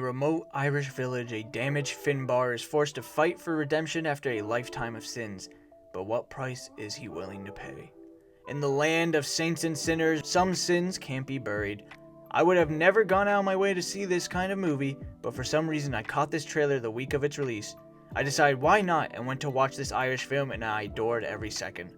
remote Irish village, a damaged Finbar is forced to fight for redemption after a lifetime of sins. But what price is he willing to pay? In the land of saints and sinners, some sins can't be buried. I would have never gone out of my way to see this kind of movie, but for some reason I caught this trailer the week of its release. I decided why not and went to watch this Irish film, and I adored every second.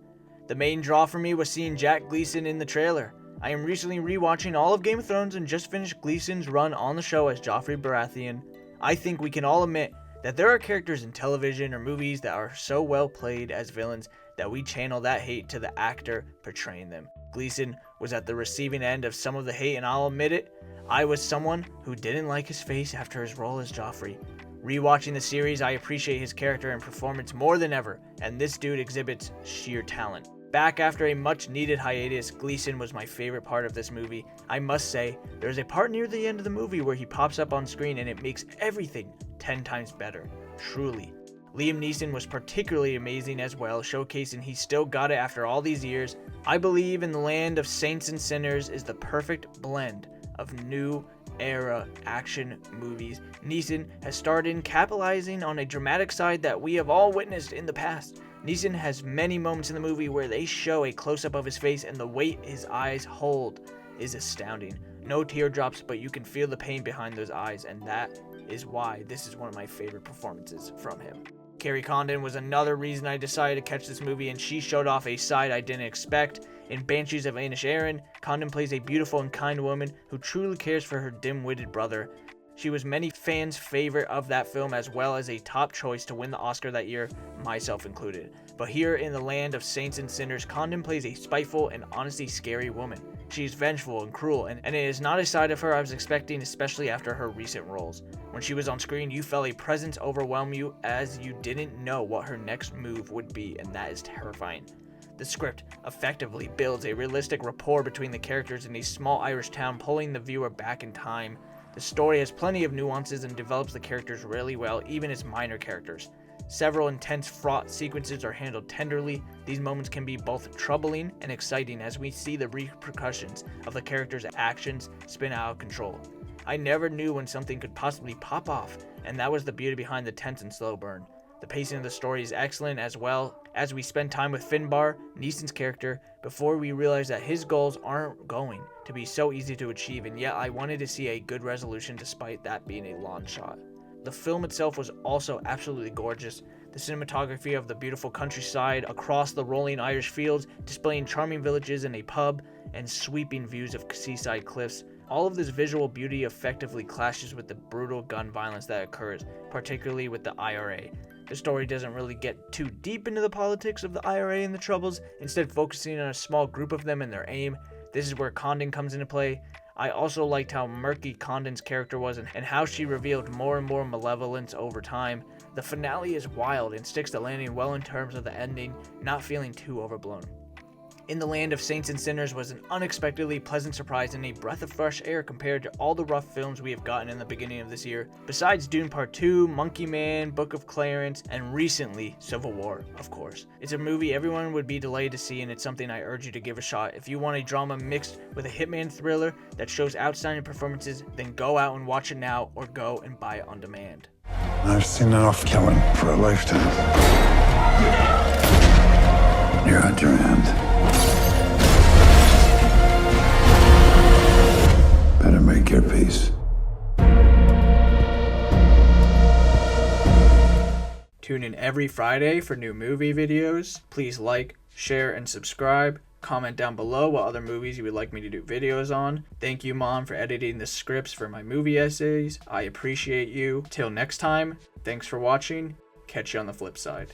The main draw for me was seeing Jack Gleeson in the trailer. I am recently rewatching all of Game of Thrones and just finished Gleeson's run on the show as Joffrey Baratheon. I think we can all admit that there are characters in television or movies that are so well played as villains that we channel that hate to the actor portraying them. Gleeson was at the receiving end of some of the hate, and I'll admit it, I was someone who didn't like his face after his role as Joffrey. Rewatching the series, I appreciate his character and performance more than ever, and this dude exhibits sheer talent. Back after a much needed hiatus, Gleeson was my favorite part of this movie. I must say, there's a part near the end of the movie where he pops up on screen and it makes everything 10 times better. Truly. Liam Neeson was particularly amazing as well, showcasing he still got it after all these years. I believe In the Land of Saints and Sinners is the perfect blend of new era action movies Neeson has starred in, capitalizing on a dramatic side that we have all witnessed in the past. Neeson has many moments in the movie where they show a close-up of his face, and the weight his eyes hold is astounding. No teardrops, but you can feel the pain behind those eyes, and that is why this is one of my favorite performances from him. Kerry Condon was another reason I decided to catch this movie, and she showed off a side I didn't expect. In Banshees of Inisherin, Condon plays a beautiful and kind woman who truly cares for her dim-witted brother. She was many fans' favorite of that film, as well as a top choice to win the Oscar that year, myself included. But here in the Land of Saints and Sinners, Condon plays a spiteful and honestly scary woman. She is vengeful and cruel, and it is not a side of her I was expecting, especially after her recent roles. When she was on screen, you felt a presence overwhelm you as you didn't know what her next move would be, and that is terrifying. The script effectively builds a realistic rapport between the characters in a small Irish town, pulling the viewer back in time. The story has plenty of nuances and develops the characters really well, even its minor characters. Several intense, fraught sequences are handled tenderly. These moments can be both troubling and exciting as we see the repercussions of the characters' actions spin out of control. I never knew when something could possibly pop off, and that was the beauty behind the tense and slow burn. The pacing of the story is excellent, as well as we spend time with Finbar, Neeson's character, before we realize that his goals aren't going to be so easy to achieve, and yet I wanted to see a good resolution despite that being a long shot. The film itself was also absolutely gorgeous. The cinematography of the beautiful countryside across the rolling Irish fields, displaying charming villages and a pub, and sweeping views of seaside cliffs. All of this visual beauty effectively clashes with the brutal gun violence that occurs, particularly with the IRA. The story doesn't really get too deep into the politics of the IRA and the Troubles, instead focusing on a small group of them and their aim. This is where Condon comes into play. I also liked how murky Condon's character was and how she revealed more and more malevolence over time. The finale is wild and sticks the landing well in terms of the ending, not feeling too overblown. In the Land of Saints and Sinners was an unexpectedly pleasant surprise and a breath of fresh air compared to all the rough films we have gotten in the beginning of this year. Besides Dune Part 2, Monkey Man, Book of Clarence, and recently Civil War, of course. It's a movie everyone would be delighted to see, and it's something I urge you to give a shot. If you want a drama mixed with a hitman thriller that shows outstanding performances, then go out and watch it now or go and buy it on demand. I've seen enough killing for a lifetime. You're at your end. Better make your peace. Tune in every Friday for new movie videos. Please like, share, and subscribe. Comment down below what other movies you would like me to do videos on. Thank you, Mom, for editing the scripts for my movie essays. I appreciate you. Till next time, thanks for watching. Catch you on the flip side.